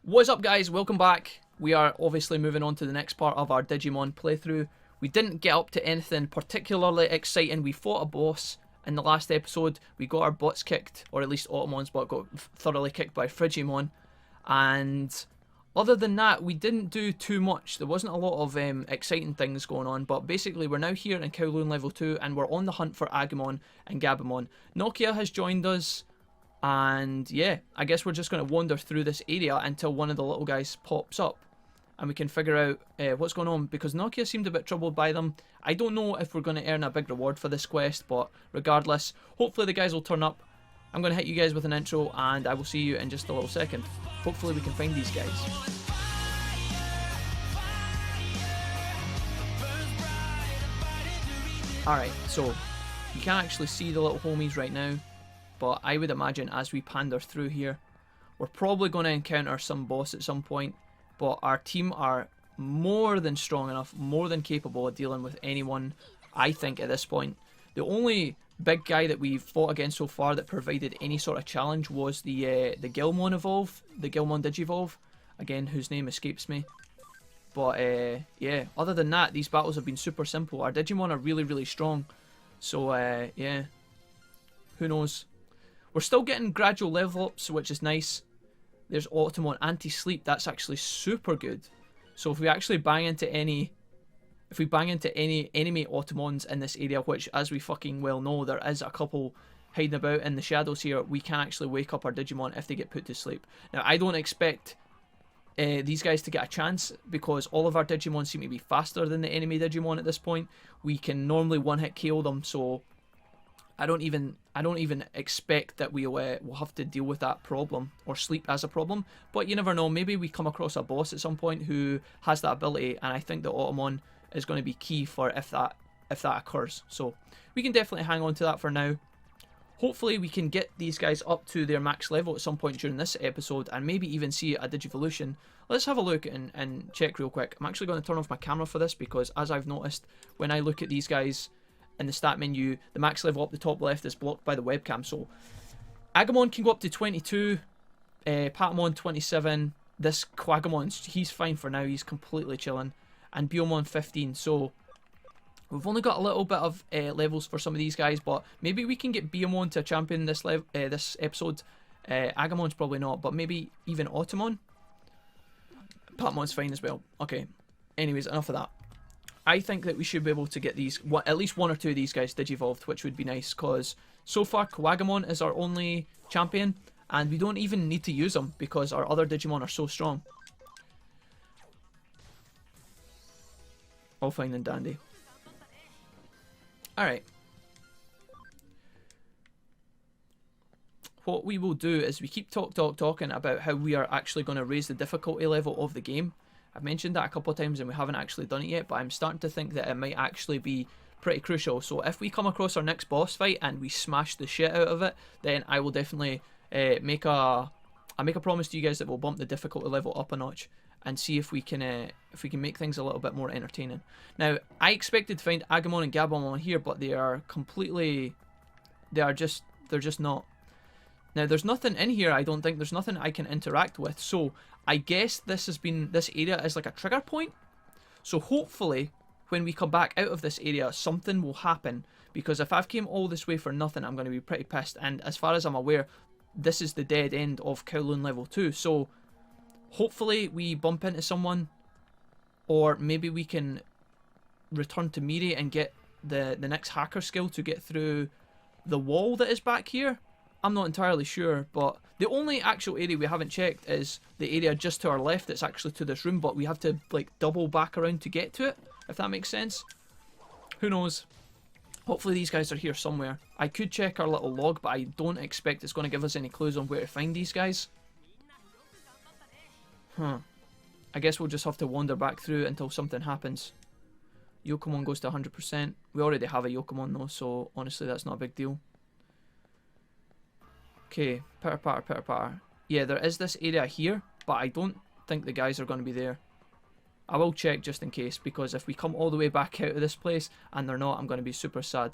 What's up guys, welcome back. We are obviously moving on to the next part of our Digimon playthrough. We didn't get up to anything particularly exciting. We fought a boss in the last episode. We got our butts kicked, or at least Automon's butt got thoroughly kicked by Frigimon. And other than that, we didn't do too much. There wasn't a lot of exciting things going on, but basically we're now here in Kowloon level 2 and we're on the hunt for Agumon and Gabumon. Nokia has joined us. And yeah, I guess we're just going to wander through this area until one of the little guys pops up and we can figure out what's going on, because Nokia seemed a bit troubled by them. I don't know if we're going to earn a big reward for this quest, but regardless, hopefully the guys will turn up. I'm going to hit you guys with an intro and I will see you in just a little second. Hopefully we can find these guys. Alright, so you can't actually see the little homies right now. But I would imagine as we pander through here, we're probably going to encounter some boss at some point. But our team are more than strong enough, more than capable of dealing with anyone, I think, at this point. The only big guy that we've fought against so far that provided any sort of challenge was the Gilmon evolve, the Gilmon Digivolve, again, whose name escapes me. But yeah, other than that, these battles have been super simple. Our Digimon are really, really strong. So yeah, who knows? We're still getting gradual level ups, which is nice. There's Automon anti-sleep. That's actually super good. So if we actually bang into any enemy Automons in this area, which as we fucking well know, there is a couple hiding about in the shadows here, we can actually wake up our Digimon if they get put to sleep. Now I don't expect these guys to get a chance, because all of our Digimon seem to be faster than the enemy Digimon at this point. We can normally one-hit KO them, so I don't even expect that we'll have to deal with that problem or sleep as a problem. But you never know, maybe we come across a boss at some point who has that ability, and I think the Automon is going to be key for if that occurs. So we can definitely hang on to that for now. Hopefully we can get these guys up to their max level at some point during this episode and maybe even see a Digivolution. Let's have a look and check real quick. I'm actually going to turn off my camera for this, because as I've noticed, when I look at these guys in the stat menu, the max level up the top left is blocked by the webcam. So Agumon can go up to 22, Patamon 27, this Quagamon, he's fine for now, he's completely chilling, and Biomon 15. So we've only got a little bit of levels for some of these guys, but maybe we can get Biomon to champion this this episode. Agumon's probably not, but maybe even Automon. Patamon's fine as well. Okay, anyways, enough of that. I think that we should be able to get these, at least one or two of these guys Digivolved, which would be nice, because so far Quagamon is our only champion, and we don't even need to use them because our other Digimon are so strong. All fine and dandy. Alright. What we will do is we keep talking about how we are actually going to raise the difficulty level of the game. I've mentioned that a couple of times and we haven't actually done it yet, but I'm starting to think that it might actually be pretty crucial. So if we come across our next boss fight and we smash the shit out of it, then I will definitely make a promise to you guys that we'll bump the difficulty level up a notch and see if we can make things a little bit more entertaining. Now, I expected to find Agumon and Gabumon here, but they are completely, they're just not. Now, there's nothing in here, I don't think. There's nothing I can interact with. So, I guess this area is like a trigger point. So, hopefully, when we come back out of this area, something will happen. Because if I've came all this way for nothing, I'm going to be pretty pissed. And as far as I'm aware, this is the dead end of Kowloon level 2. So, hopefully, we bump into someone. Or maybe we can return to Miri and get the next hacker skill to get through the wall that is back here. I'm not entirely sure, but the only actual area we haven't checked is the area just to our left that's actually to this room, but we have to like double back around to get to it, if that makes sense. Who knows? Hopefully these guys are here somewhere. I could check our little log, but I don't expect it's going to give us any clues on where to find these guys. I guess we'll just have to wander back through until something happens. Yokomon goes to 100%. We already have a Yokomon though, so honestly that's not a big deal. Okay, pitter patter, pitter patter. Yeah, there is this area here, but I don't think the guys are going to be there. I will check just in case, because if we come all the way back out of this place and they're not, I'm going to be super sad.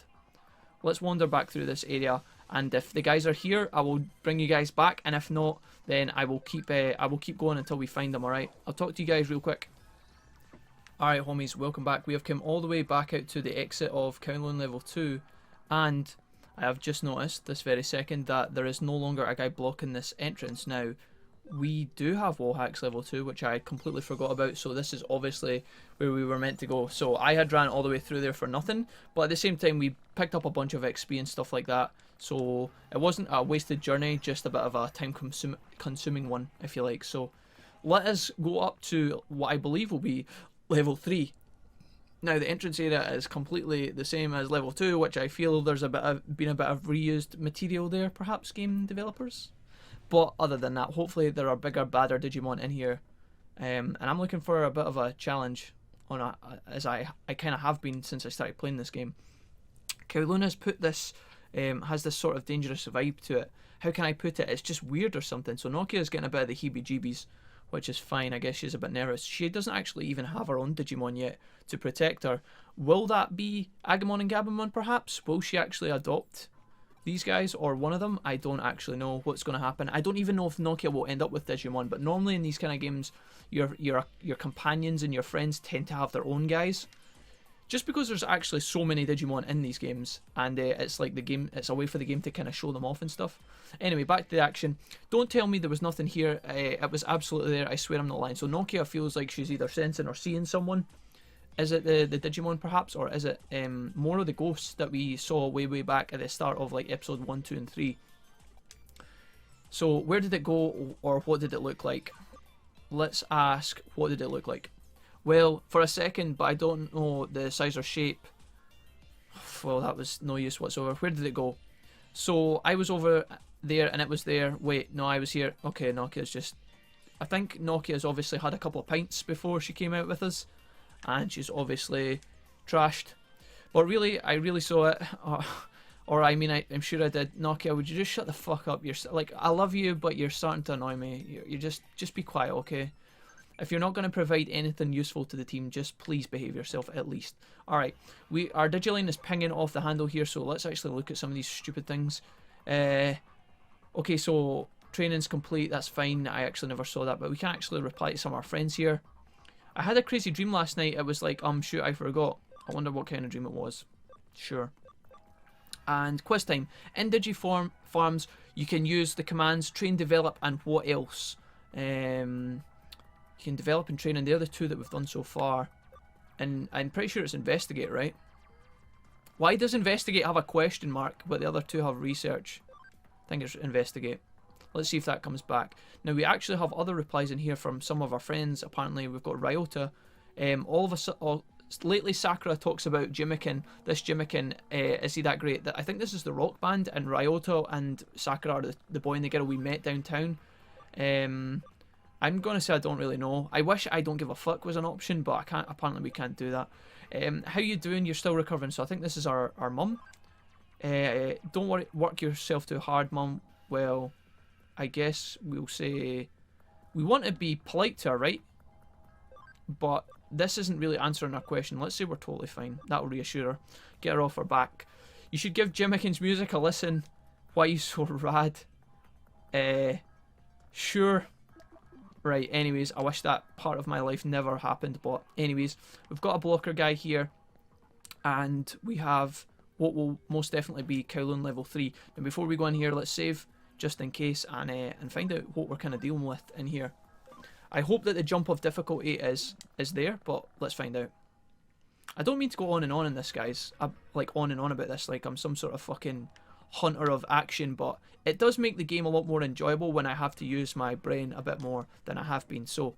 Let's wander back through this area And if the guys are here, I will bring you guys back, and if not, then I will keep going until we find them. All right, I'll talk to you guys real quick. All right, homies, welcome back. We have come all the way back out to the exit of Kowloon level 2, and I have just noticed this very second that there is no longer a guy blocking this entrance. Now, we do have wall hacks level 2, which I completely forgot about, so this is obviously where we were meant to go. So I had ran all the way through there for nothing, but at the same time we picked up a bunch of XP and stuff like that, so it wasn't a wasted journey, just a bit of a time consuming one, if you like. So let us go up to what I believe will be level 3. Now the entrance area is completely the same as level 2, which I feel there's been a bit of reused material there, perhaps, game developers. But other than that, hopefully there are bigger, badder Digimon in here, and I'm looking for a bit of a challenge as I kind of have been since I started playing this game. Kowloon has put this has this sort of dangerous vibe to it. How can I put it? It's just weird or something. So Nokia is getting a bit of the heebie-jeebies, which is fine. I guess she's a bit nervous. She doesn't actually even have her own Digimon yet to protect her. Will that be Agumon and Gabumon, perhaps? Will she actually adopt these guys or one of them? I don't actually know what's going to happen. I don't even know if Nokia will end up with Digimon, but normally in these kind of games, your companions and your friends tend to have their own guys. Just because there's actually so many Digimon in these games, and it's like it's a way for the game to kind of show them off and stuff. Anyway, back to the action. Don't tell me there was nothing here. It was absolutely there. I swear I'm not lying. So Nokia feels like she's either sensing or seeing someone. Is it the Digimon perhaps, or is it more of the ghosts that we saw way back at the start of like episode 1, 2, and 3? So where did it go, or what did it look like? Let's ask, what did it look like? Well, for a second, but I don't know the size or shape. Well, that was no use whatsoever. Where did it go? So I was over there and it was there. Wait, no, I was here. Okay, Nokia's just... I think Nokia's obviously had a couple of pints before she came out with us, and she's obviously trashed. But really, I really saw it. Or I mean, I'm sure I did. Nokia, would you just shut the fuck up? You're like, I love you, but you're starting to annoy me. You just be quiet, okay? If you're not going to provide anything useful to the team, just please behave yourself at least. Alright, our Digiline is pinging off the handle here, so let's actually look at some of these stupid things. Okay, so training's complete, that's fine. I actually never saw that, but we can actually reply to some of our friends here. I had a crazy dream last night. It was like, shoot, I forgot. I wonder what kind of dream it was. Sure. And quiz time. In Digifarms, you can use the commands train, develop, and what else? You can develop and train, and they're the two that we've done so far. And I'm pretty sure it's investigate, right? Why does investigate have a question mark, but the other two have research? I think it's investigate. Let's see if that comes back. Now, we actually have other replies in here from some of our friends. Apparently, we've got Ryota. Lately, Sakura talks about Jimikin. This Jimikin, is he that great? I think this is the rock band, and Ryota and Sakura are the boy and the girl we met downtown. I'm going to say I don't really know. I wish I don't give a fuck was an option, but I can't. Apparently, we can't do that. How you doing? You're still recovering. So I think this is our mum. Don't worry, work yourself too hard, mum. Well, I guess we'll say we want to be polite to her, right? But this isn't really answering our question. Let's say we're totally fine. That'll reassure her. Get her off her back. You should give Jimikin's music a listen. Why you so rad? Sure. Right, anyways, I wish that part of my life never happened, but anyways, we've got a blocker guy here, and we have what will most definitely be Kowloon level 3. Now before we go in here, let's save, just in case, and find out what we're kind of dealing with in here. I hope that the jump of difficulty is there, but let's find out. I don't mean to go on and on in this, guys. I'm like on and on about this like I'm some sort of fucking hunter of action, but it does make the game a lot more enjoyable when I have to use my brain a bit more than I have been. So,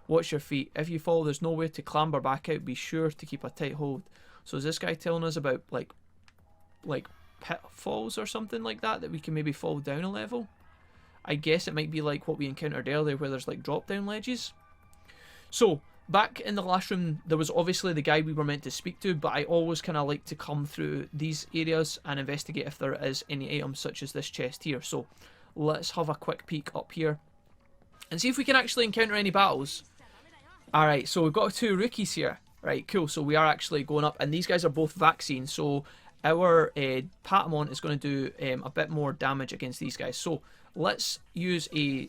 watch your feet. If you fall, there's no way to clamber back out. Be sure to keep a tight hold. So is this guy telling us about like pitfalls or something like that we can maybe fall down a level? I guess it might be like what we encountered earlier where there's like drop down ledges. So, back in the last room, there was obviously the guy we were meant to speak to, but I always kind of like to come through these areas and investigate if there is any items such as this chest here. So let's have a quick peek up here and see if we can actually encounter any battles. Alright, so we've got two rookies here. Right, cool. So we are actually going up, and these guys are both vaccines. So our Patamon is going to do a bit more damage against these guys. So let's use a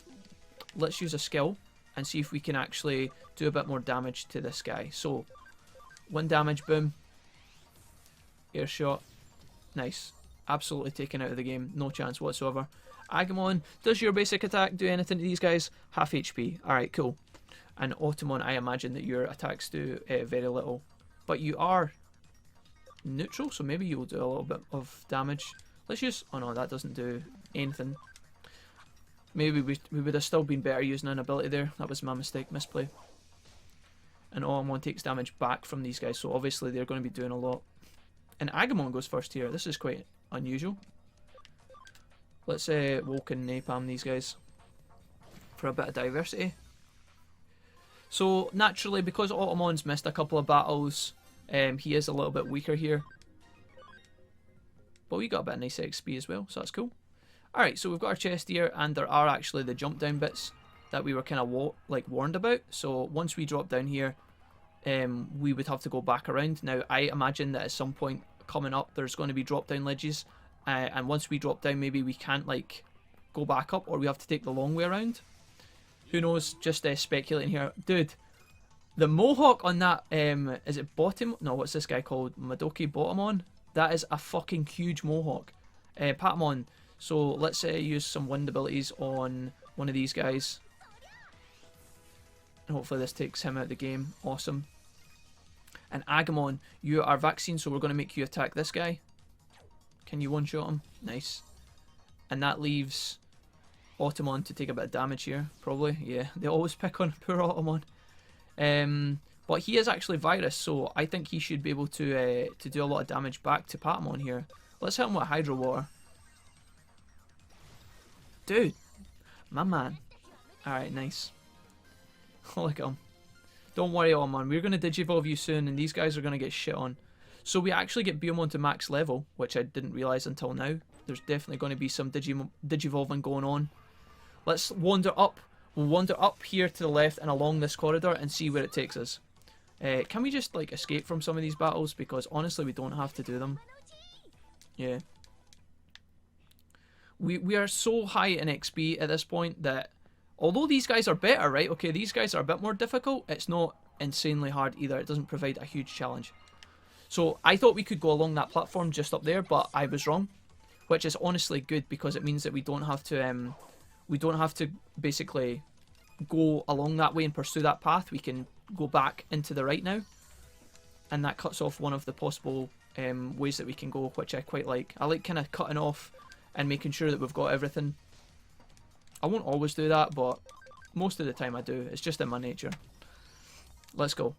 skill and see if we can actually do a bit more damage to this guy. So 1 damage, boom, air shot, nice, absolutely taken out of the game, no chance whatsoever. Agumon, does your basic attack do anything to these guys? Half HP, alright, cool. And Automon, I imagine that your attacks do very little, but you are neutral, so maybe you'll do a little bit of damage. Let's use, oh no, that doesn't do anything. Maybe we would have still been better using an ability there. That was my mistake, misplay. And Automon takes damage back from these guys, so obviously they're going to be doing a lot. And Agumon goes first here. This is quite unusual. Let's Woken Napalm these guys for a bit of diversity. So naturally, because Automon's missed a couple of battles, he is a little bit weaker here. But we got a bit of nice XP as well, so that's cool. Alright, so we've got our chest here, and there are actually the jump down bits that we were kind of warned about. So once we drop down here, we would have to go back around. Now, I imagine that at some point coming up, there's going to be drop down ledges. And once we drop down, maybe we can't like go back up, or we have to take the long way around. Who knows? Just speculating here. Dude, the mohawk on that, is it bottom? No, what's this guy called? Madoki Bottomon? That is a fucking huge mohawk. Patamon. So let's use some wind abilities on one of these guys. And hopefully this takes him out of the game. Awesome. And Agumon, you are vaccine, so we're going to make you attack this guy. Can you one-shot him? Nice. And that leaves Automon to take a bit of damage here, probably. Yeah, they always pick on poor Automon. But he is actually virus, so I think he should be able to do a lot of damage back to Patamon here. Let's hit him with Hydro Water. Dude, my man. Alright, nice. Look at him. Don't worry, Automon. We're going to Digivolve you soon, and these guys are going to get shit on. So we actually get Biyomon to max level, which I didn't realise until now. There's definitely going to be some Digivolving going on. Let's wander up. We'll wander up here to the left and along this corridor and see where it takes us. Can we just like escape from some of these battles? Because honestly, we don't have to do them. Yeah. We are so high in XP at this point that although these guys are better, right? Okay, these guys are a bit more difficult. It's not insanely hard either. It doesn't provide a huge challenge. So I thought we could go along that platform just up there, but I was wrong. Which is honestly good because it means that we don't have to basically go along that way and pursue that path. We can go back into the right now. And that cuts off one of the possible ways that we can go, which I quite like. I like kind of cutting off and making sure that we've got everything. I won't always do that, but most of the time I do. It's just in my nature. Let's go.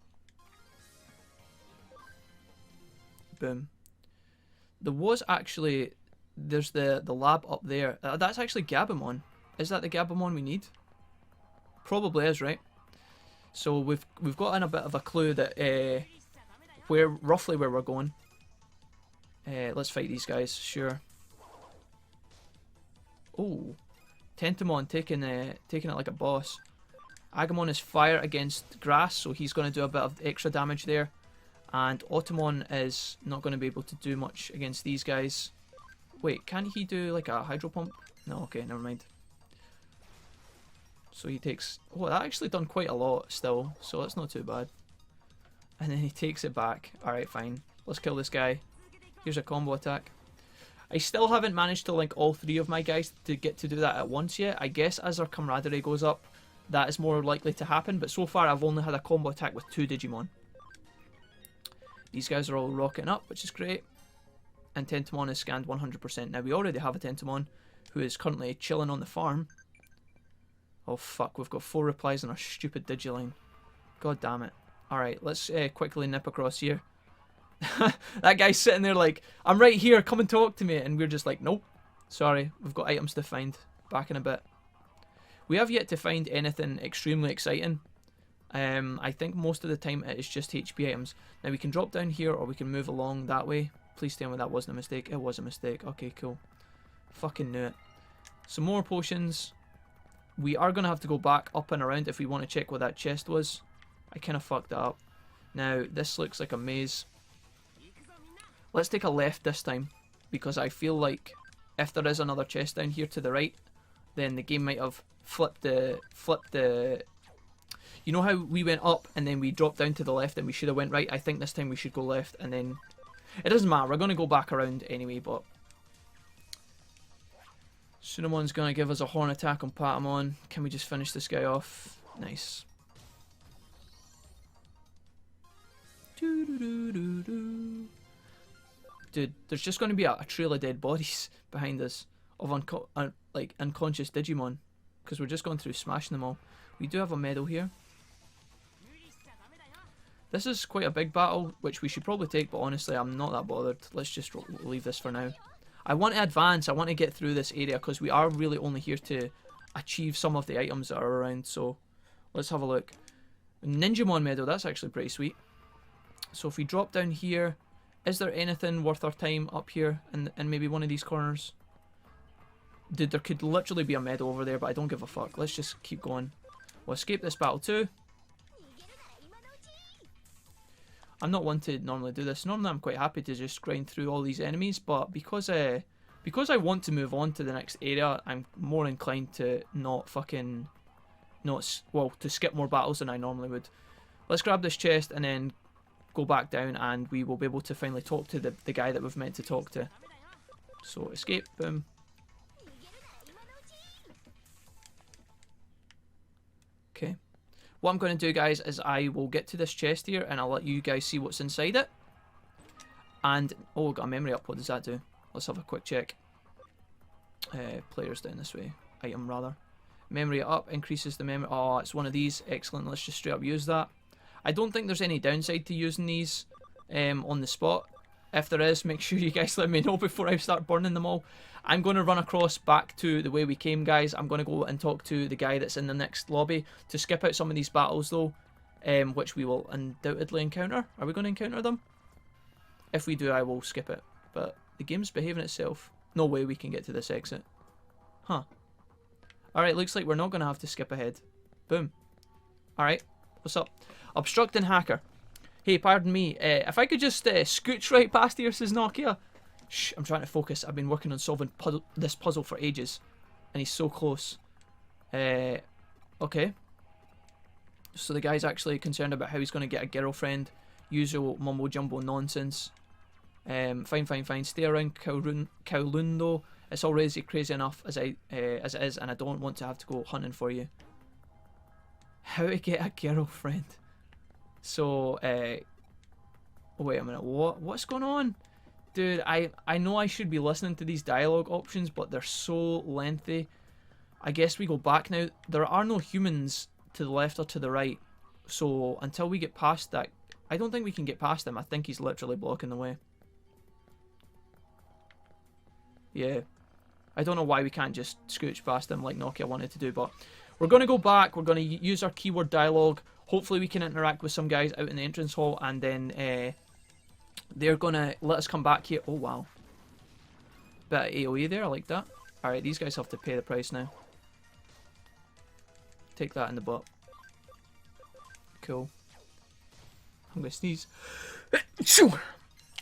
Boom. There was actually... There's the lab up there. That's actually Gabumon. Is that the Gabumon we need? Probably is, right? So we've gotten a bit of a clue that roughly where we're going. Let's fight these guys, sure. Oh, Tentomon taking it like a boss. Agumon is fire against grass, so he's going to do a bit of extra damage there. And Automon is not going to be able to do much against these guys. Wait, can he do like a hydro pump? No, okay, never mind. So he takes... Oh, that actually done quite a lot still, so that's not too bad. And then he takes it back. Alright, fine. Let's kill this guy. Here's a combo attack. I still haven't managed to link all 3 of my guys to get to do that at once yet. I guess as our camaraderie goes up, that is more likely to happen. But so far, I've only had a combo attack with 2 Digimon. These guys are all rocketing up, which is great. And Tentomon is scanned 100%. Now, we already have a Tentomon who is currently chilling on the farm. Oh, fuck. We've got 4 replies on our stupid Digiline. God damn it. Alright, let's quickly nip across here. That guy's sitting there like, I'm right here, come and talk to me. And we're just like, nope. Sorry, we've got items to find. Back in a bit. We have yet to find anything extremely exciting. I think most of the time it is just HP items. Now, we can drop down here or we can move along that way. Please tell me that wasn't a mistake. It was a mistake. Okay, cool. Fucking knew it. Some more potions. We are going to have to go back up and around if we want to check what that chest was. I kind of fucked that up. Now, this looks like a maze. Let's take a left this time, because I feel like if there is another chest down here to the right, then the game might have flipped the... You know how we went up and then we dropped down to the left and we should have went right? I think this time we should go left and then... It doesn't matter, we're going to go back around anyway, but... Sunamon's going to give us a horn attack on Patamon. Can we just finish this guy off? Nice. Dude, there's just going to be a trail of dead bodies behind us of like unconscious Digimon, because we're just going through smashing them all. We do have a medal here. This is quite a big battle, which we should probably take, but honestly, I'm not that bothered. Let's just leave this for now. I want to advance. I want to get through this area, because we are really only here to achieve some of the items that are around. So let's have a look. Ninjamon medal, that's actually pretty sweet. So if we drop down here, is there anything worth our time up here in maybe one of these corners? Dude, there could literally be a medal over there, but I don't give a fuck. Let's just keep going. We'll escape this battle too. I'm not one to normally do this. Normally I'm quite happy to just grind through all these enemies, but because I want to move on to the next area, I'm more inclined to to skip more battles than I normally would. Let's grab this chest and then go back down, and we will be able to finally talk to the guy that we've meant to talk to. So escape, boom. Okay. What I'm going to do, guys, is I will get to this chest here and I'll let you guys see what's inside it. And, oh, got a memory up. What does that do? Let's have a quick check. Players down this way. Item, rather. Memory up increases the memory. Oh, it's one of these. Excellent. Let's just straight up use that. I don't think there's any downside to using these on the spot. If there is, make sure you guys let me know before I start burning them all. I'm going to run across back to the way we came, guys. I'm going to go and talk to the guy that's in the next lobby to skip out some of these battles, though, which we will undoubtedly encounter. Are we going to encounter them? If we do, I will skip it. But the game's behaving itself. No way we can get to this exit. Huh. Alright, looks like we're not going to have to skip ahead. Boom. Alright, what's up? Obstructing hacker. Hey, pardon me. If I could just scooch right past here, says Nokia. Shh, I'm trying to focus. I've been working on solving this puzzle for ages. And he's so close. Okay. So the guy's actually concerned about how he's going to get a girlfriend. Usual mumbo jumbo nonsense. Fine. Stay around Kowloon though. It's already crazy enough as it is, and I don't want to have to go hunting for you. How to get a girlfriend? So, oh wait a minute, what's going on? Dude, I know I should be listening to these dialogue options, but they're so lengthy. I guess we go back now. There are no humans to the left or to the right. So, until we get past that, I don't think we can get past him. I think he's literally blocking the way. Yeah. I don't know why we can't just scooch past him like Nokia wanted to do, but we're going to go back. We're going to use our keyword dialogue. Hopefully we can interact with some guys out in the entrance hall, and then they're going to let us come back here. Oh, wow. Bit of AoE there. I like that. Alright, these guys have to pay the price now. Take that in the butt. Cool. I'm going to sneeze.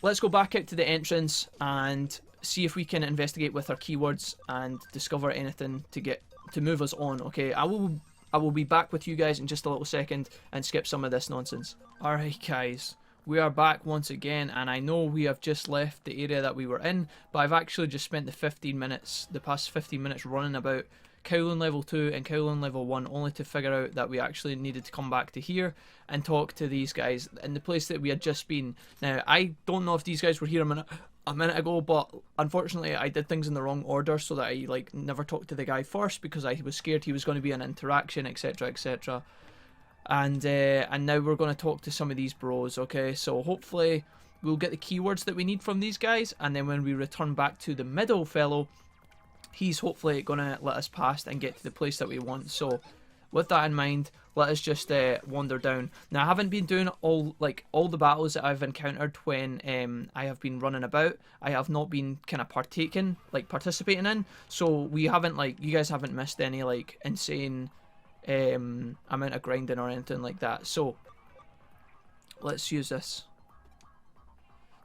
Let's go back out to the entrance and see if we can investigate with our keywords and discover anything to move us on. Okay, I will be back with you guys in just a little second and skip some of this nonsense. Alright guys, we are back once again, and I know we have just left the area that we were in, but I've actually just spent the past 15 minutes running about Kowloon level 2 and Kowloon level 1 only to figure out that we actually needed to come back to here and talk to these guys in the place that we had just been. Now, I don't know if these guys were here a minute ago, but unfortunately I did things in the wrong order, so that I never talked to the guy first because I was scared he was going to be an interaction, etc, etc. And now we're going to talk to some of these bros. Okay, so hopefully we'll get the keywords that we need from these guys, and then when we return back to the middle fellow, he's hopefully going to let us past and get to the place that we want. So with that in mind, let us just wander down. Now, I haven't been doing all the battles that I've encountered when I have been running about. I have not been kind of participating in. So we haven't you guys haven't missed any insane amount of grinding or anything like that. So let's use this.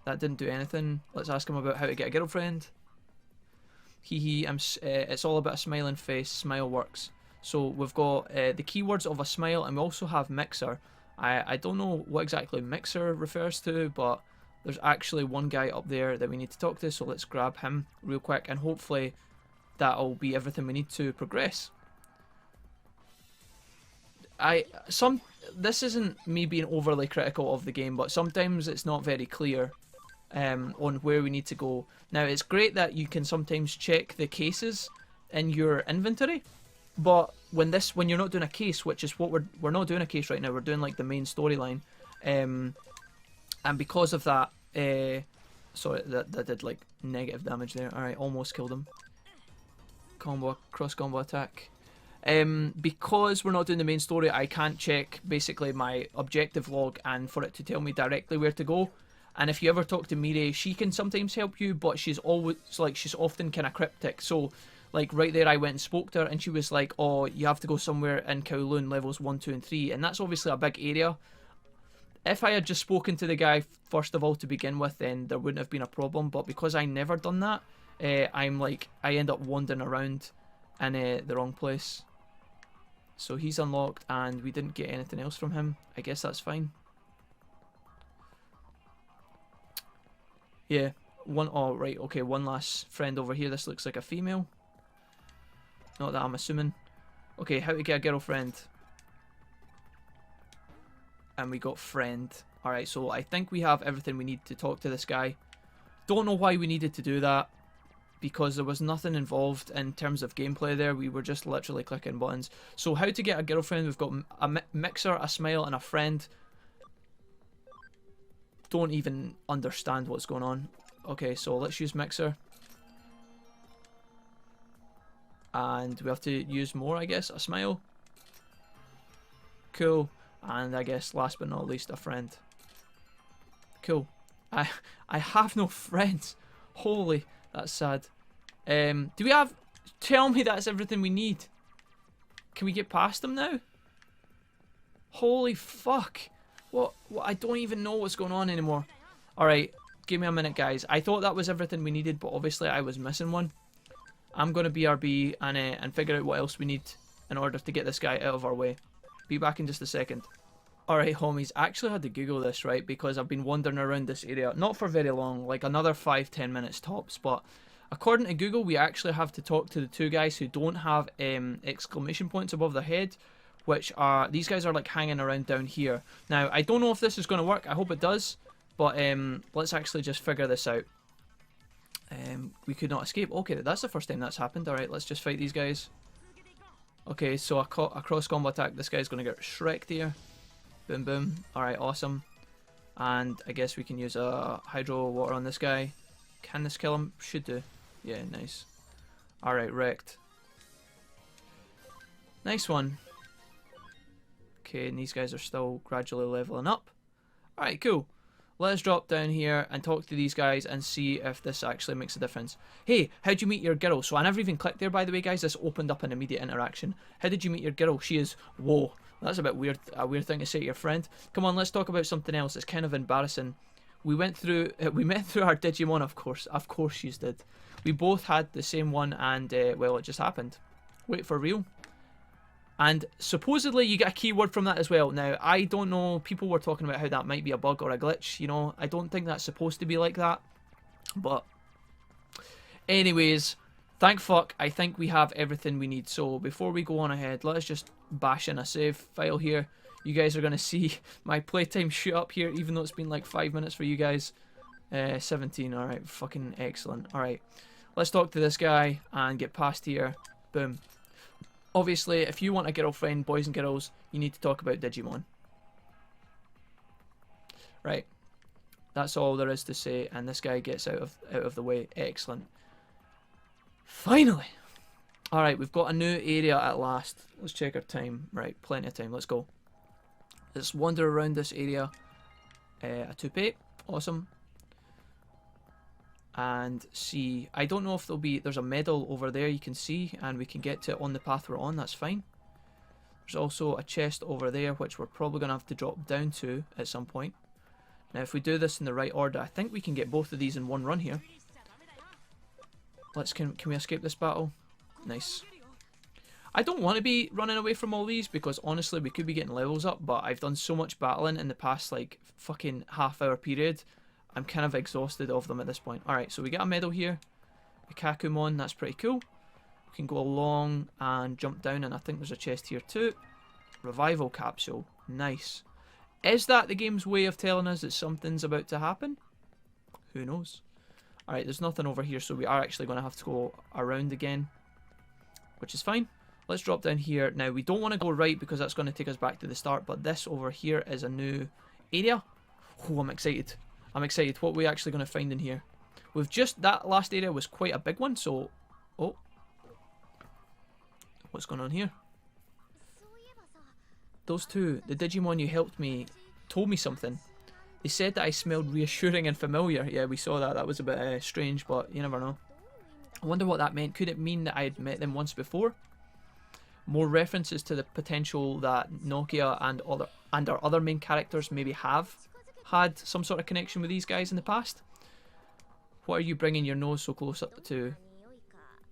That didn't do anything. Let's ask him about how to get a girlfriend. Hee it's all about a smiling face. Smile works. So we've got the keywords of a smile, and we also have mixer. I don't know what exactly mixer refers to, but there's actually one guy up there that we need to talk to, so let's grab him real quick, and hopefully that'll be everything we need to progress. This isn't me being overly critical of the game, but sometimes it's not very clear on where we need to go. Now, it's great that you can sometimes check the cases in your inventory, but when you're not doing a case, which is what we're not doing a case right now, we're doing like the main storyline, and because of that, sorry, that did like negative damage there. All right, almost killed him. Cross combo attack. Because we're not doing the main story, I can't check basically my objective log and for it to tell me directly where to go. And if you ever talk to Mireille, she can sometimes help you, but she's often kind of cryptic. So, like right there, I went and spoke to her, and she was like, "Oh, you have to go somewhere in Kowloon, levels 1, 2, and 3," and that's obviously a big area. If I had just spoken to the guy first of all to begin with, then there wouldn't have been a problem. But because I never done that, I end up wandering around in the wrong place. So he's unlocked, and we didn't get anything else from him. I guess that's fine. Yeah, oh right, okay, one last friend over here. This looks like a female. Not that I'm assuming. Okay, how to get a girlfriend. And we got friend. Alright, so I think we have everything we need to talk to this guy. Don't know why we needed to do that, because there was nothing involved in terms of gameplay there. We were just literally clicking buttons. So how to get a girlfriend. We've got a mixer, a smile, and a friend. Don't even understand what's going on. Okay, so let's use mixer. And we have to use more, I guess. A smile. Cool. And I guess last but not least, a friend. Cool. I have no friends. Holy, that's sad. Do we have... Tell me that's everything we need. Can we get past them now? Holy fuck. What? I don't even know what's going on anymore. Alright, give me a minute, guys. I thought that was everything we needed, but obviously I was missing one. I'm going to BRB and figure out what else we need in order to get this guy out of our way. Be back in just a second. Alright, homies, I actually had to Google this, right? Because I've been wandering around this area. Not for very long, like another 5-10 minutes tops, but according to Google, we actually have to talk to the two guys who don't have exclamation points above their head, which are, these guys are like hanging around down here. Now, I don't know if this is going to work. I hope it does, but let's actually just figure this out. We could not escape. Okay, that's the first time that's happened. Alright, let's just fight these guys. Okay, so a cross combo attack. This guy's going to get Shrek'd here. Boom, boom. Alright, awesome. And I guess we can use a hydro water on this guy. Can this kill him? Should do. Yeah, nice. Alright, wrecked. Nice one. Okay, and these guys are still gradually leveling up. Alright, cool. Let's drop down here and talk to these guys and see if this actually makes a difference. Hey, how'd you meet your girl? So I never even clicked there, by the way, guys. This opened up an immediate interaction. How did you meet your girl? She is... Whoa. That's a bit weird. A weird thing to say to your friend. Come on, let's talk about something else. It's kind of embarrassing. We met through our Digimon, of course. Of course you did. We both had the same one, and, well, it just happened. Wait, for real? And supposedly you get a keyword from that as well. Now, I don't know, people were talking about how that might be a bug or a glitch, you know. I don't think that's supposed to be like that. But, anyways, thank fuck, I think we have everything we need. So, before we go on ahead, let's just bash in a save file here. You guys are going to see my playtime shoot up here, even though it's been like 5 minutes for you guys. 17, alright, fucking excellent. Alright, let's talk to this guy and get past here. Boom. Obviously, if you want a girlfriend, boys and girls, you need to talk about Digimon. Right. That's all there is to say, and this guy gets out of the way. Excellent. Finally! Alright, we've got a new area at last. Let's check our time. Right, plenty of time. Let's go. Let's wander around this area. A toupee. Awesome. And see, I don't know if there's a medal over there you can see, and we can get to it on the path we're on. That's fine. There's also a chest over there, which we're probably going to have to drop down to at some point. Now if we do this in the right order, I think we can get both of these in one run here. Can we escape this battle? Nice. I don't want to be running away from all these because honestly we could be getting levels up, but I've done so much battling in the past like fucking half-hour period. I'm kind of exhausted of them at this point. Alright, so we get a medal here. A Kakumon, that's pretty cool. We can go along and jump down, and I think there's a chest here too. Revival capsule. Nice. Is that the game's way of telling us that something's about to happen? Who knows? Alright, there's nothing over here, so we are actually going to have to go around again, which is fine. Let's drop down here. Now, we don't want to go right because that's going to take us back to the start, but this over here is a new area. Oh, I'm excited. I'm excited. What are we actually going to find in here? We've just... That last area was quite a big one, so... Oh. What's going on here? Those two, the Digimon you helped me, told me something. They said that I smelled reassuring and familiar. Yeah, we saw that. That was a bit strange, but you never know. I wonder what that meant. Could it mean that I had met them once before? More references to the potential that Nokia and our other main characters maybe have had some sort of connection with these guys in the past. What are you bringing your nose so close up to?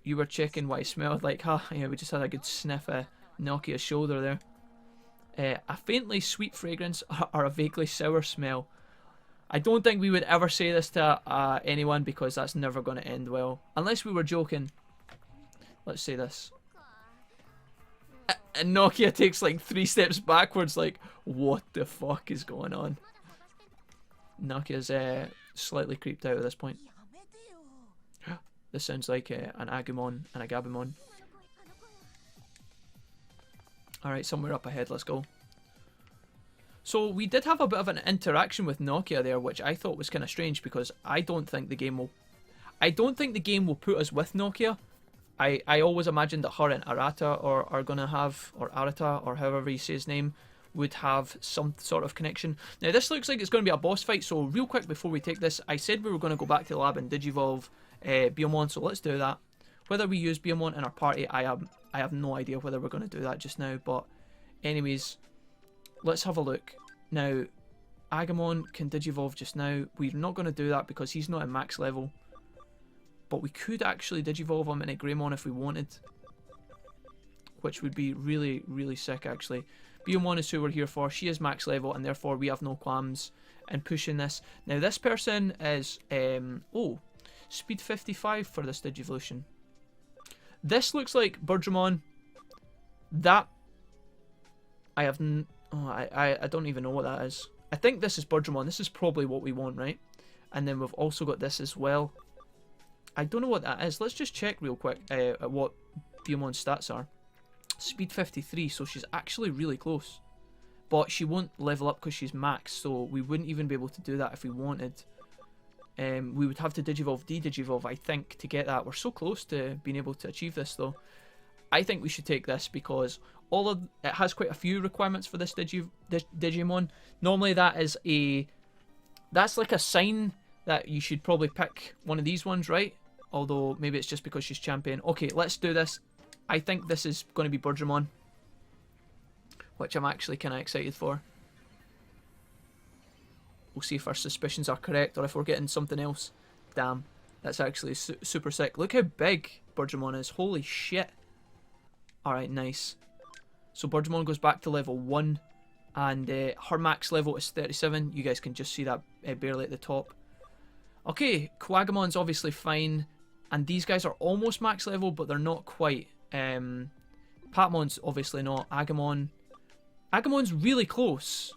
You were checking what I smelled like. Yeah, we just had a good sniff of Nokia's shoulder there. A faintly sweet fragrance or a vaguely sour smell. I don't think we would ever say this to anyone because that's never going to end well. Unless we were joking. Let's say this. And Nokia takes like 3 steps backwards like, what the fuck is going on? Nokia's slightly creeped out at this point. This sounds like an Agumon and a Gabumon. Alright, somewhere up ahead, let's go. So we did have a bit of an interaction with Nokia there, which I thought was kind of strange because I don't think the game will put us with Nokia. I always imagined that her and Arata are gonna have, or Arata, or however you say his name, would have some sort of connection. Now this looks like it's going to be a boss fight, so real quick before we take this, I said we were going to go back to the lab and Digivolve Biyomon, so let's do that. Whether we use Biyomon in our party, I have no idea whether we're going to do that just now, but anyways, let's have a look. Now, Agumon can Digivolve just now. We're not going to do that because he's not at max level. But we could actually Digivolve him in a Greymon if we wanted. Which would be really, really sick actually. Biyomon is who we're here for. She is max level and therefore we have no qualms in pushing this. Now this person is, speed 55 for this Digivolution. This looks like Birdramon. That, I don't even know what that is. I think this is Birdramon. This is probably what we want, right? And then we've also got this as well. I don't know what that is. Let's just check real quick at what Biyomon's stats are. Speed 53, so she's actually really close. But she won't level up because she's max, so we wouldn't even be able to do that if we wanted. We would have to Digivolve, de-Digivolve, I think, to get that. We're so close to being able to achieve this, though. I think we should take this because it has quite a few requirements for this Digimon. Normally that's like a sign that you should probably pick one of these ones, right? Although maybe it's just because she's champion. Okay, let's do this. I think this is going to be Birdramon, which I'm actually kind of excited for. We'll see if our suspicions are correct or if we're getting something else. Damn, that's actually super sick. Look how big Birdramon is. Holy shit. Alright, nice. So Birdramon goes back to level 1 and her max level is 37. You guys can just see that barely at the top. Okay, Quagumon's obviously fine. And these guys are almost max level, but they're not quite. Patmon's obviously not. Agumon's really close.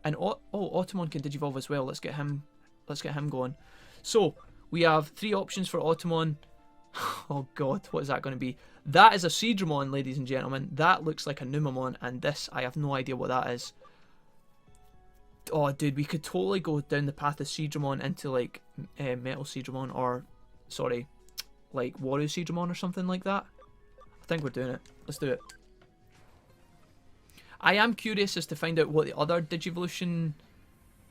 And Automon can Digivolve as well. Let's get him going. So we have 3 options for Automon. Oh god, what is that going to be? That is a Seadramon, ladies and gentlemen. That looks like a Numamon, and this, I have no idea what that is. Oh dude, we could totally go down the path of Seadramon into like Metal Seadramon, or sorry, like Waru Seadramon or something like that. I think we're doing it. Let's do it. I am curious as to find out what the other Digivolution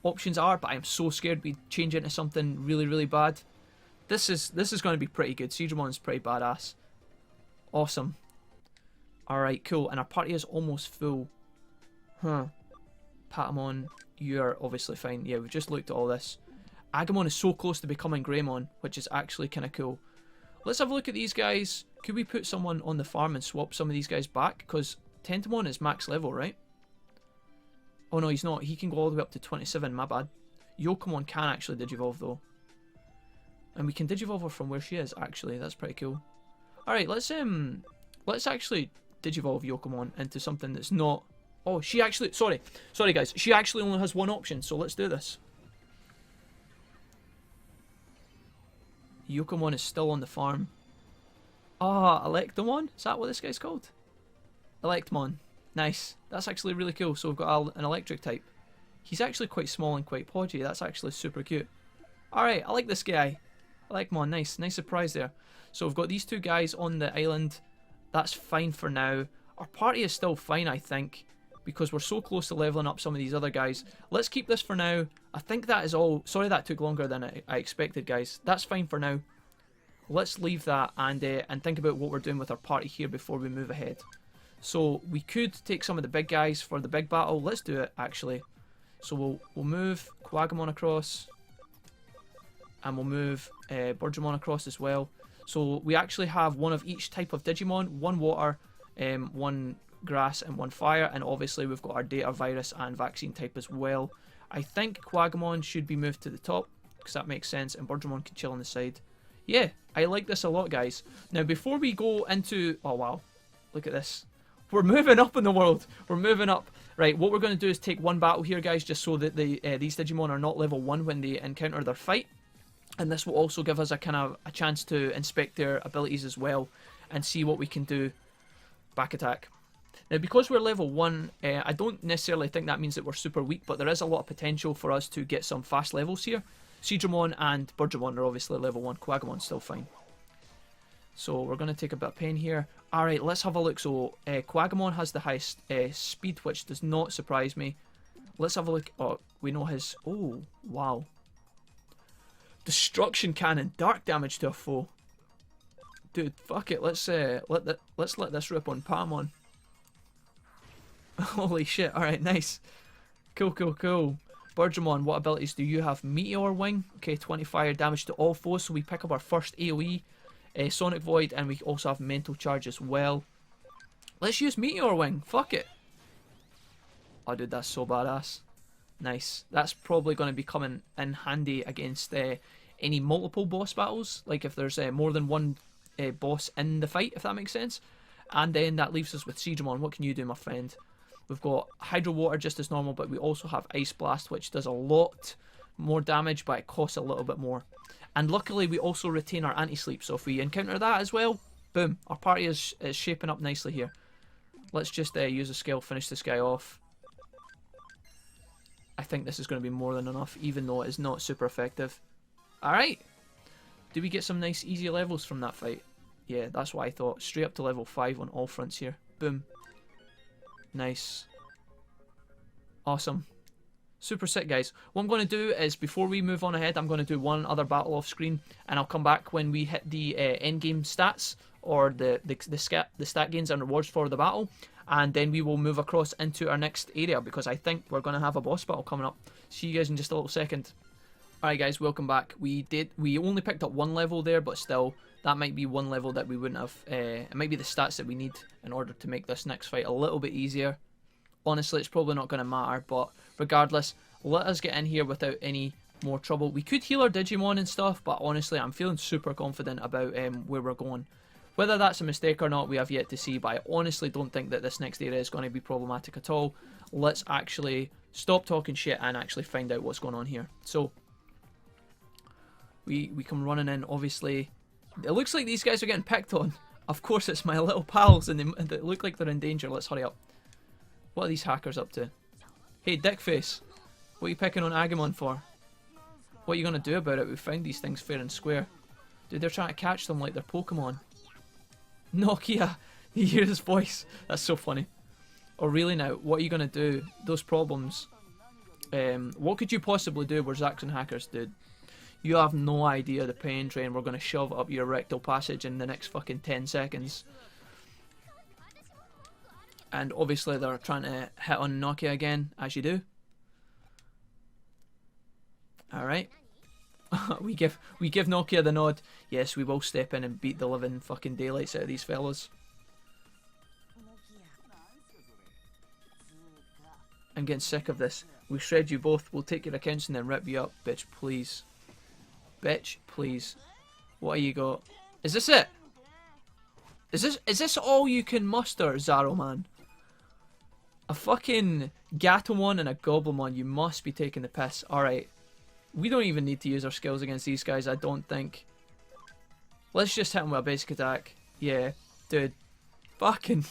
options are, but I am so scared we change into something really, really bad. This is going to be pretty good. Seadramon's pretty badass. Awesome. Alright, cool. And our party is almost full. Huh. Patamon. you're obviously fine. Yeah, we've just looked at all this. Agumon is so close to becoming Greymon, which is actually kind of cool. Let's have a look at these guys. Could we put someone on the farm and swap some of these guys back? Because Tentomon is max level, right? Oh no, he's not. He can go all the way up to 27, my bad. Yokomon can actually Digivolve though. And we can Digivolve her from where she is, actually. That's pretty cool. Alright, let's actually Digivolve Yokomon into something that's not... Oh, she actually... Sorry guys. She actually only has one option, so let's do this. Yokomon is still on the farm. Ah, Electomon? Is that what this guy's called? Electmon. Nice. That's actually really cool. So we've got an electric type. He's actually quite small and quite podgy. That's actually super cute. Alright, I like this guy. Electmon, nice. Nice surprise there. So we've got these two guys on the island. That's fine for now. Our party is still fine, I think, because we're so close to leveling up some of these other guys. Let's keep this for now. I think that is all. Sorry that took longer than I expected, guys. That's fine for now. Let's leave that and think about what we're doing with our party here before we move ahead. So we could take some of the big guys for the big battle. Let's do it, actually. So we'll move Quagamon across. And we'll move Birdramon across as well. So we actually have one of each type of Digimon. One water, one grass and one fire, and obviously we've got our data, virus and vaccine type as well. I think Quagamon should be moved to the top because that makes sense, and Birdramon can chill on the side. Yeah, I like this a lot, guys. Now before we go into... Oh wow, look at this. We're moving up in the world. We're moving up. Right, what we're going to do is take one battle here, guys, just so that these Digimon are not level 1 when they encounter their fight. And this will also give us a kind of a chance to inspect their abilities as well and see what we can do. Back attack. Now, because we're level 1, I don't necessarily think that means that we're super weak, but there is a lot of potential for us to get some fast levels here. Seadramon and Birdramon are obviously level 1. Quagamon's still fine. So we're going to take a bit of pain here. Alright, let's have a look. So Quagamon has the highest speed, which does not surprise me. Let's have a look. Oh, we know his... Oh, wow. Destruction cannon. Dark damage to a foe. Dude, fuck it. Let's let this rip on Patamon. Holy shit. Alright, nice. Cool, cool, cool. Birdramon, what abilities do you have? Meteor Wing. Okay, 20 fire damage to all foes, so we pick up our first AoE. Sonic Void, and we also have Mental Charge as well. Let's use Meteor Wing. Fuck it. Oh, dude, that's so badass. Nice. That's probably going to be coming in handy against any multiple boss battles. Like if there's more than one boss in the fight, if that makes sense. And then that leaves us with Seadramon. What can you do, my friend? We've got Hydro Water just as normal, but we also have Ice Blast, which does a lot more damage, but it costs a little bit more. And luckily, we also retain our anti-sleep, so if we encounter that as well, boom, our party is shaping up nicely here. Let's just use a skill, finish this guy off. I think this is going to be more than enough, even though it is not super effective. Alright. Do we get some nice easy levels from that fight? Yeah, that's what I thought. Straight up to level 5 on all fronts here. Boom. Nice. Awesome. Super sick, guys. What I'm going to do is, before we move on ahead, I'm going to do one other battle off screen, and I'll come back when we hit the end game stats, or the stat gains and rewards for the battle, and then we will move across into our next area, because I think we're going to have a boss battle coming up. See you guys in just a little second. Alright guys, welcome back. We only picked up one level there, but still, that might be one level that we wouldn't have. It might be the stats that we need in order to make this next fight a little bit easier. Honestly, it's probably not going to matter, but regardless, let us get in here without any more trouble. We could heal our Digimon and stuff, but honestly, I'm feeling super confident about where we're going. Whether that's a mistake or not, we have yet to see, but I honestly don't think that this next area is going to be problematic at all. Let's actually stop talking shit and actually find out what's going on here. So, we come running in, obviously. It looks like these guys are getting picked on. Of course, it's my little pals, and they look like they're in danger. Let's hurry up. What are these hackers up to? Hey, Dickface. What are you picking on Agumon for? What are you going to do about it? We found these things fair and square. Dude, they're trying to catch them like they're Pokemon. Nokia. You hear his voice. That's so funny. Oh, really now? What are you going to do? Those problems. What could you possibly do? We're Zaxxon hackers, dude. You have no idea the pain train we're going to shove up your rectal passage in the next fucking 10 seconds. And obviously they're trying to hit on Nokia again, as you do. Alright. we give Nokia the nod. Yes, we will step in and beat the living fucking daylights out of these fellas. I'm getting sick of this. We'll shred you both. We'll take your accounts and then rip you up. Bitch, please. Bitch, please. What have you got? Is this it? Is this all you can muster, Zaro man? A fucking Gatomon and a Goblimon. You must be taking the piss. Alright. We don't even need to use our skills against these guys, I don't think. Let's just hit them with a basic attack. Yeah, dude. Fucking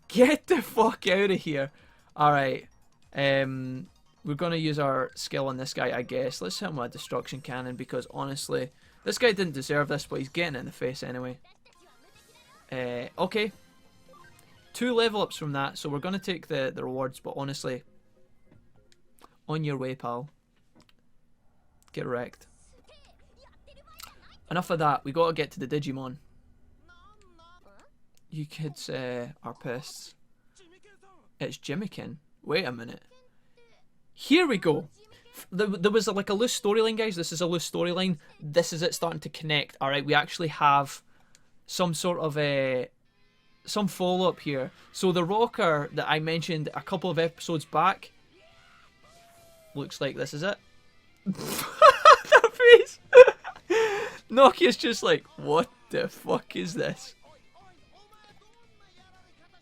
get the fuck out of here. Alright. We're going to use our skill on this guy, I guess. Let's hit him with a destruction cannon because honestly, this guy didn't deserve this, but he's getting it in the face anyway. Okay. 2 level ups from that, so we're going to take the rewards, but honestly, on your way, pal. Get wrecked. Enough of that. We gotta get to the Digimon. You kids are pissed. It's Jimmykin. Wait a minute. Here we go. There was like a loose storyline, guys. This is a loose storyline. This is it starting to connect. Alright, we actually have some sort of some follow-up here. So the rocker that I mentioned a couple of episodes back looks like this is it. That face. Nokia's just like, what the fuck is this?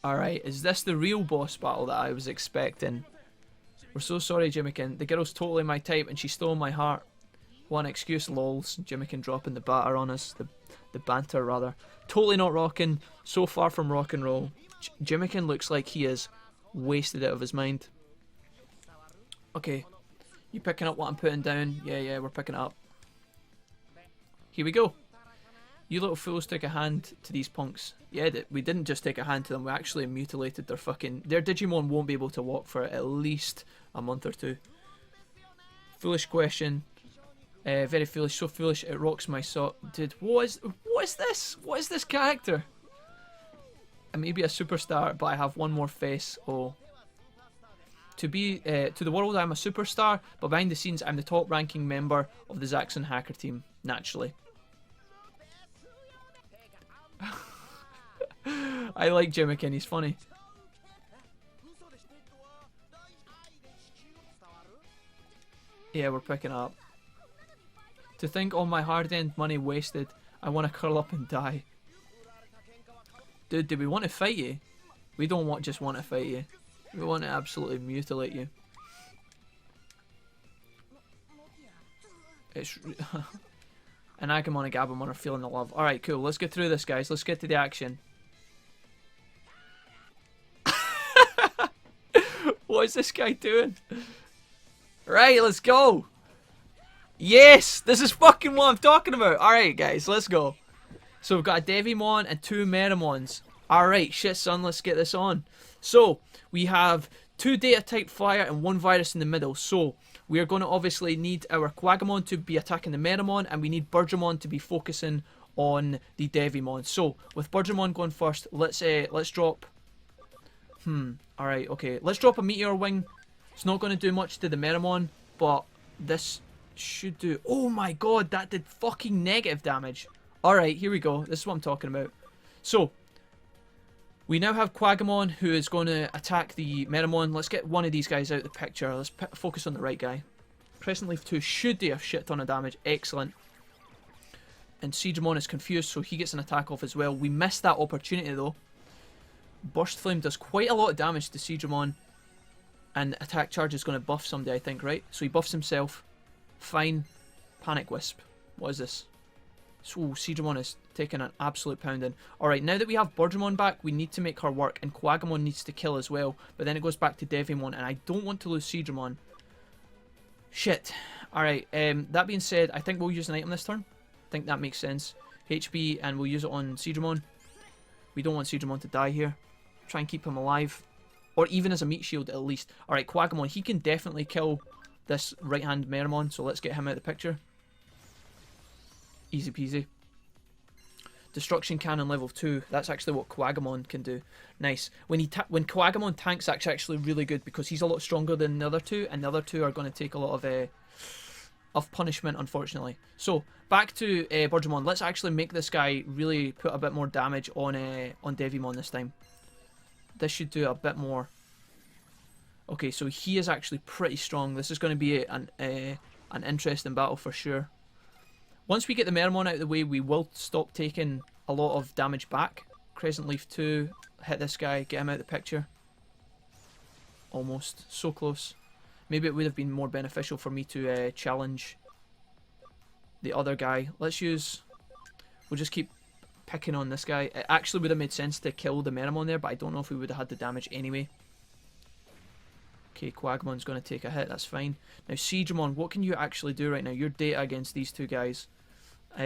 Alright, is this the real boss battle that I was expecting? We're so sorry, Jimmykin. The girl's totally my type and she stole my heart. One excuse, lols. Jimmykin dropping the batter on us. The banter, rather. Totally not rocking. So far from rock and roll. Jimmykin looks like he is wasted out of his mind. Okay. You picking up what I'm putting down? Yeah, we're picking it up. Here we go. You little fools took a hand to these punks. Yeah, we didn't just take a hand to them, we actually mutilated their fucking... Their Digimon won't be able to walk for at least a month or 2. Foolish question. Very foolish, so foolish it rocks my sock. Dude, what is this? What is this character? I may be a superstar, but I have one more face. Oh. To the world, I'm a superstar, but behind the scenes, I'm the top-ranking member of the Zaxxon hacker team. Naturally. I like Jimmykin, he's funny. Yeah, we're picking up. To think all my hard-earned money wasted, I want to curl up and die. Dude, do we want to fight you? We don't just want to fight you. We want to absolutely mutilate you. It's... An Agumon and Gabumon are feeling the love. Alright, cool. Let's get through this, guys. Let's get to the action. What is this guy doing? Right, let's go. Yes! This is fucking what I'm talking about. Alright, guys. Let's go. So we've got a Devimon and 2 Metamons. Alright, shit, son. Let's get this on. So, we have 2 data type fire and 1 virus in the middle. So, we are going to obviously need our Quagamon to be attacking the Metamon, and we need Birdramon to be focusing on the Devimon. So, with Birdramon going first, let's drop... Alright, okay. Let's drop a Meteor Wing. It's not going to do much to the Metamon, but this should do... Oh my god, that did fucking negative damage. Alright, here we go. This is what I'm talking about. So, we now have Quagamon who is going to attack the Metamon. Let's get one of these guys out of the picture. Let's focus on the right guy. Crescent Leaf 2 should do a shit ton of damage. Excellent. And Seadramon is confused, so he gets an attack off as well. We missed that opportunity though. Burst Flame does quite a lot of damage to Seadramon. And attack charge is going to buff somebody, I think, right? So he buffs himself. Fine. Panic Wisp. What is this? So Seadramon is taking an absolute pounding. Alright, now that we have Birdramon back, we need to make her work. And Quagamon needs to kill as well. But then it goes back to Devimon. And I don't want to lose Seadramon. Shit. Alright, that being said, I think we'll use an item this turn. I think that makes sense. HP, and we'll use it on Seadramon. We don't want Seadramon to die here. Try and keep him alive. Or even as a meat shield at least. Alright, Quagamon, he can definitely kill this right-hand Meramon. So let's get him out of the picture. Easy peasy. Destruction Cannon level 2. That's actually what Quagamon can do. Nice. When Quagamon tanks, that's actually really good because he's a lot stronger than the other two, and the other two are going to take a lot of of punishment, unfortunately. So back to Burgemon. Let's actually make this guy really put a bit more damage on Devimon this time. This should do a bit more. Okay, so he is actually pretty strong. This is going to be an interesting battle for sure. Once we get the Mermon out of the way, we will stop taking a lot of damage back. Crescent Leaf 2, hit this guy, get him out of the picture. Almost. So close. Maybe it would have been more beneficial for me to challenge the other guy. Let's use... We'll just keep picking on this guy. It actually would have made sense to kill the Mermon there, but I don't know if we would have had the damage anyway. Okay, Quagumon's going to take a hit, that's fine. Now, Siegramon, what can you actually do right now? Your data against these two guys.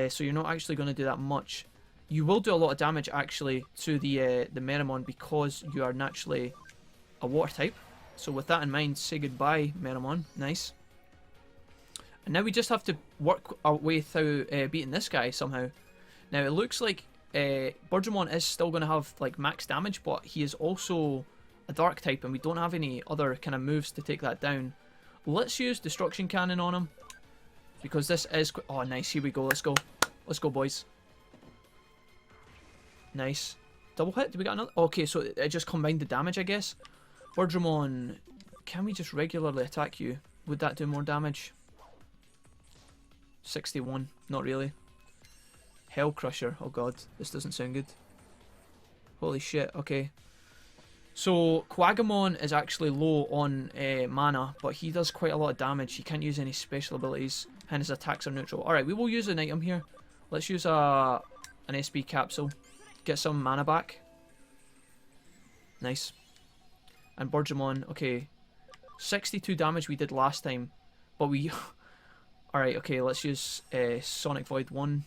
So you're not actually going to do that much. You will do a lot of damage, actually, to the Mermon because you are naturally a water type. So with that in mind, say goodbye, Mermon. Nice. And now we just have to work our way through beating this guy somehow. Now, it looks like Burgemon is still going to have like max damage, but he is also a dark type, and we don't have any other kind of moves to take that down. Let's use Destruction Cannon on him, because this is... Oh, nice. Here we go. Let's go. Let's go, boys. Nice. Double hit? Did we get another? Okay, so it just combined the damage, I guess. Burgemon, can we just regularly attack you? Would that do more damage? 61. Not really. Hell Crusher. Oh god, this doesn't sound good. Holy shit, okay. So, Quagamon is actually low on mana, but he does quite a lot of damage. He can't use any special abilities, and his attacks are neutral. Alright, we will use an item here. Let's use an SB capsule. Get some mana back. Nice. And Burgemon, okay. 62 damage we did last time, but we... Alright, okay, let's use Sonic Void 1.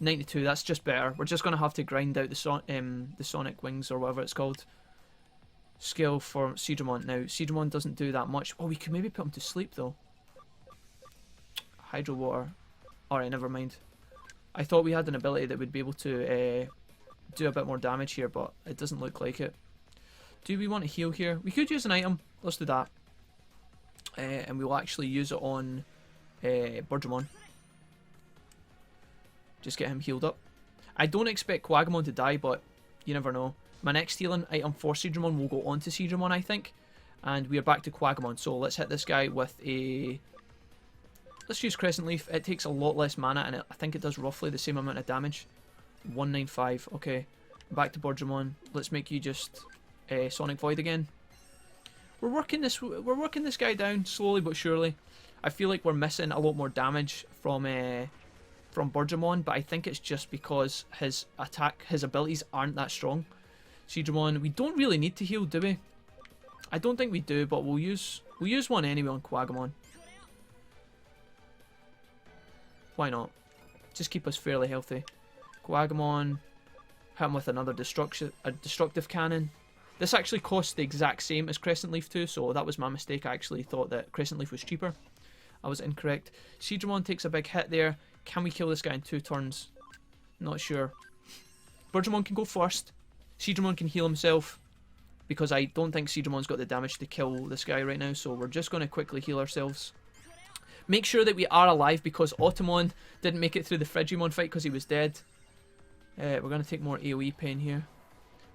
92, that's just better. We're just going to have to grind out the Sonic Wings or whatever it's called. Skill for Siegramon. Now, Siegramon doesn't do that much. Oh, we could maybe put him to sleep though. Hydro Water. Alright, never mind. I thought we had an ability that would be able to do a bit more damage here, but it doesn't look like it. Do we want to heal here? We could use an item. Let's do that. And we will actually use it on Burgemon. Just get him healed up. I don't expect Quagamon to die, but you never know. My next healing item for Siegramon will go on to Siegramon, I think. And we are back to Quagamon. So let's hit this guy with a... Let's use Crescent Leaf. It takes a lot less mana, and I think it does roughly the same amount of damage. 195. Okay. Back to Burgemon. Let's make you just Sonic Void again. We're working this guy down slowly but surely. I feel like we're missing a lot more damage from Burgemon, but I think it's just because his abilities aren't that strong. Siegramon, we don't really need to heal, do we? I don't think we do, but we'll use one anyway on Quagamon. Why not? Just keep us fairly healthy. Quagamon, hit him with another destructive cannon. This actually costs the exact same as Crescent Leaf 2, so that was my mistake. I actually thought that Crescent Leaf was cheaper. I was incorrect. Siegramon takes a big hit there. Can we kill this guy in 2 turns? Not sure. Burgemon can go first. Siegramon can heal himself, because I don't think Siedramon's got the damage to kill this guy right now, so we're just going to quickly heal ourselves. Make sure that we are alive, because Automon didn't make it through the Frigimon fight because he was dead. We're going to take more AoE pain here.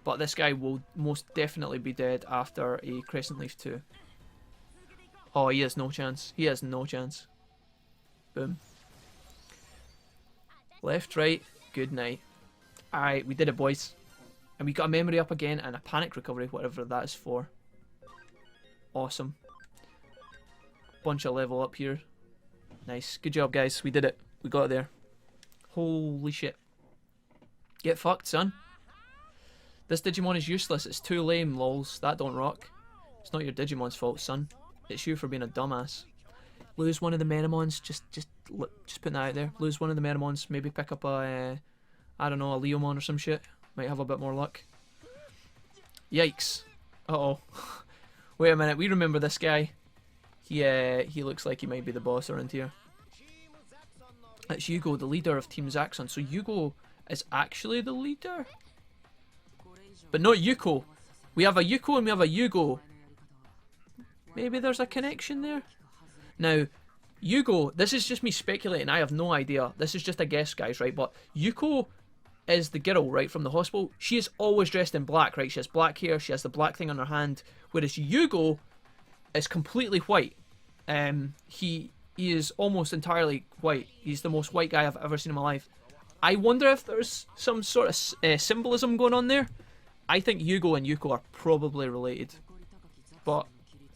But this guy will most definitely be dead after a Crescent Leaf 2. Oh, he has no chance. He has no chance. Boom. Left, right, good night. Alright, we did it, boys. And we got a memory up again and a panic recovery, whatever that is for. Awesome. Bunch of level up here. Nice. Good job, guys. We did it. We got it there. Holy shit. Get fucked, son. This Digimon is useless. It's too lame, lols. That don't rock. It's not your Digimon's fault, son. It's you for being a dumbass. Lose one of the Metamons. Just putting that out there. Lose one of the Metamons. Maybe pick up a, I don't know, a Leomon or some shit. Might have a bit more luck. Yikes. Uh-oh. Wait a minute. We remember this guy. He looks like he might be the boss around here. It's Yugo, the leader of Team Zaxxon. So Yugo is actually the leader? But not Yuko. We have a Yuko and we have a Yugo. Maybe there's a connection there? Now, Yugo, this is just me speculating, I have no idea. This is just a guess, guys, right? But Yuko is the girl, right, from the hospital. She is always dressed in black, right? She has black hair, she has the black thing on her hand. Whereas Yugo is completely white. He is almost entirely white. He's the most white guy I've ever seen in my life. I wonder if there's some sort of symbolism going on there. I think Yugo and Yuko are probably related. But,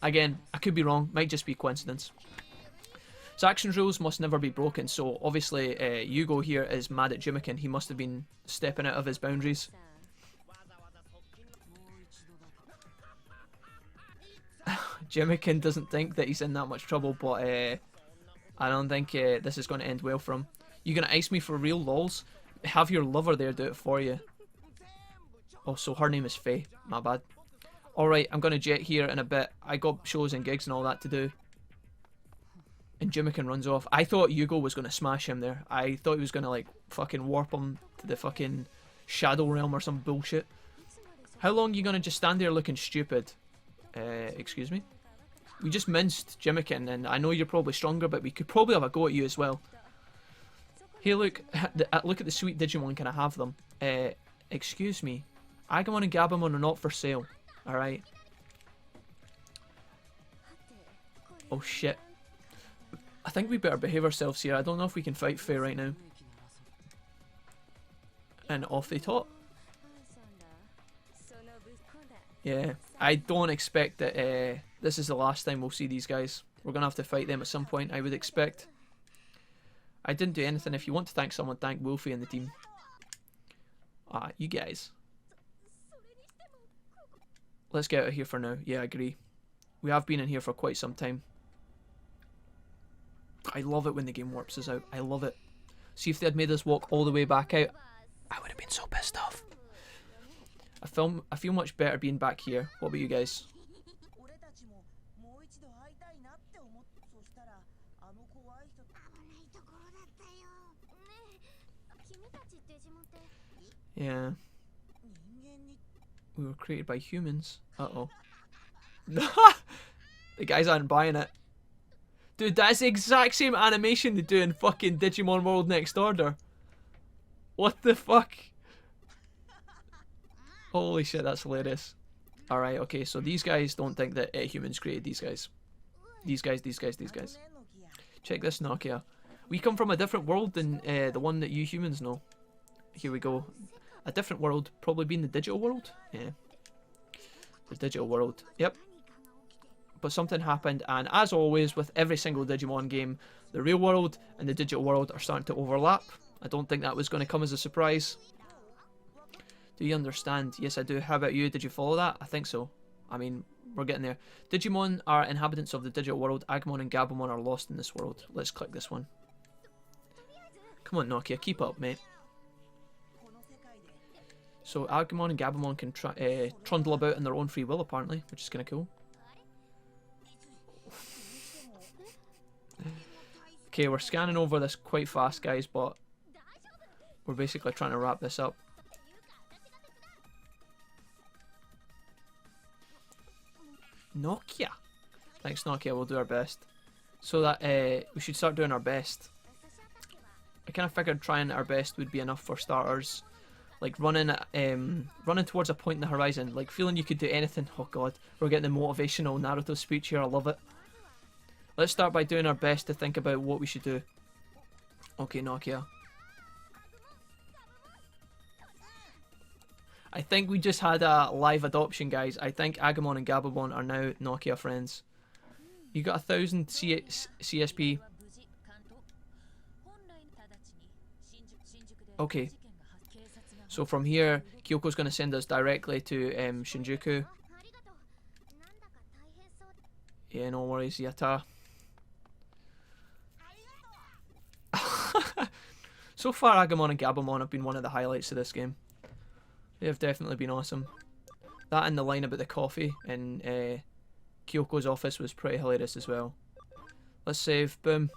again, I could be wrong. Might just be coincidence. So action rules must never be broken. So, obviously, Yugo here is mad at Jimikin. He must have been stepping out of his boundaries. Jimikin doesn't think that he's in that much trouble, but I don't think this is going to end well for him. You gonna ice me for real, lols? Have your lover there do it for you. Oh, so her name is Faye. My bad. Alright, I'm gonna jet here in a bit. I got shows and gigs and all that to do. And Jimikin runs off. I thought Yugo was gonna smash him there. I thought he was gonna, like, fucking warp him to the fucking Shadow Realm or some bullshit. How long you gonna just stand there looking stupid? Excuse me? We just minced Jimikin, and I know you're probably stronger, but we could probably have a go at you as well. Hey, look at the sweet Digimon, can I have them? Excuse me. Agumon and Gabumon are not for sale. Alright. Oh shit. I think we better behave ourselves here. I don't know if we can fight Faye right now. And off they top. Yeah, I don't expect that this is the last time we'll see these guys. We're going to have to fight them at some point, I would expect. I didn't do anything. If you want to thank someone, thank Wolfie and the team. Ah, you guys. Let's get out of here for now. Yeah, I agree. We have been in here for quite some time. I love it when the game warps us out. I love it. See, if they had made us walk all the way back out, I would have been so pissed off. I feel much better being back here. What about you guys? Yeah. We were created by humans. Uh-oh. The guys aren't buying it. Dude, that's the exact same animation they do in fucking Digimon World Next Order. What the fuck? Holy shit, that's hilarious. Alright, okay, so these guys don't think that humans created these guys. These guys. Check this, Nokia. We come from a different world than the one that you humans know. Here we go. A different world, probably being the digital world? Yeah. The digital world. Yep. But something happened, and as always with every single Digimon game, the real world and the digital world are starting to overlap. I don't think that was going to come as a surprise. Do you understand? Yes, I do. How about you? Did you follow that? I think so. I mean, we're getting there. Digimon are inhabitants of the digital world. Agumon and Gabumon are lost in this world. Let's click this one. Come on, Nokia. Keep up, mate. So Agumon and Gabumon can trundle about in their own free will, apparently, which is kind of cool. Okay, we're scanning over this quite fast, guys, but we're basically trying to wrap this up. Nokia. Thanks, Nokia. We'll do our best. So that we should start doing our best. I kind of figured trying our best would be enough for starters. Like running towards a point in the horizon, like feeling you could do anything. Oh god, we're getting the motivational Naruto speech here. I love it. Let's start by doing our best to think about what we should do. Okay, Nokia. I think we just had a live adoption, guys. I think Agumon and Gabumon are now Nokia friends. You got 1,000 CSP. Okay. So from here, Kyoko's going to send us directly to Shinjuku. Yeah, no worries, Yata. So far, Agumon and Gabumon have been one of the highlights of this game. They have definitely been awesome. That and the line about the coffee in Kyoko's office was pretty hilarious as well. Let's save. Boom.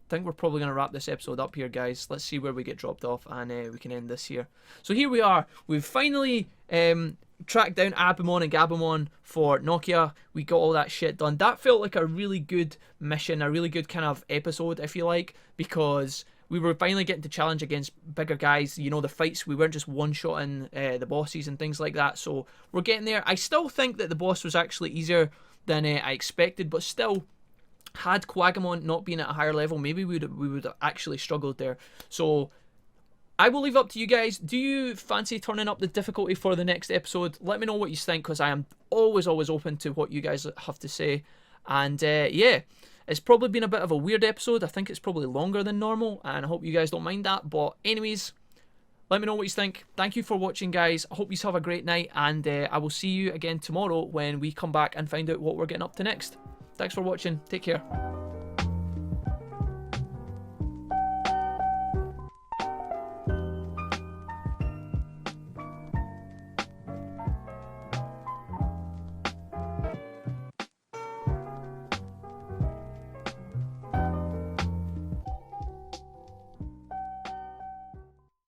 think we're probably going to wrap this episode up here, guys. Let's see where we get dropped off, and we can end this here. So here we are. We've finally tracked down Abamon and Gabamon for Nokia. We got all that shit done. That felt like a really good mission, a really good kind of episode, if you like, because we were finally getting to challenge against bigger guys. You know, the fights, we weren't just one-shotting the bosses and things like that. So we're getting there. I still think that the boss was actually easier than I expected, but still, had Quagamon not been at a higher level, maybe we would have actually struggled there. So I will leave up to you guys. Do you fancy turning up the difficulty for the next episode? Let me know what you think, because I am always open to what you guys have to say. And yeah, it's probably been a bit of a weird episode. I think it's probably longer than normal, and I hope you guys don't mind that. But anyways, let me know what you think. Thank you for watching, guys. I hope you have a great night, and I will see you again tomorrow when we come back and find out what we're getting up to next. Thanks for watching. Take care.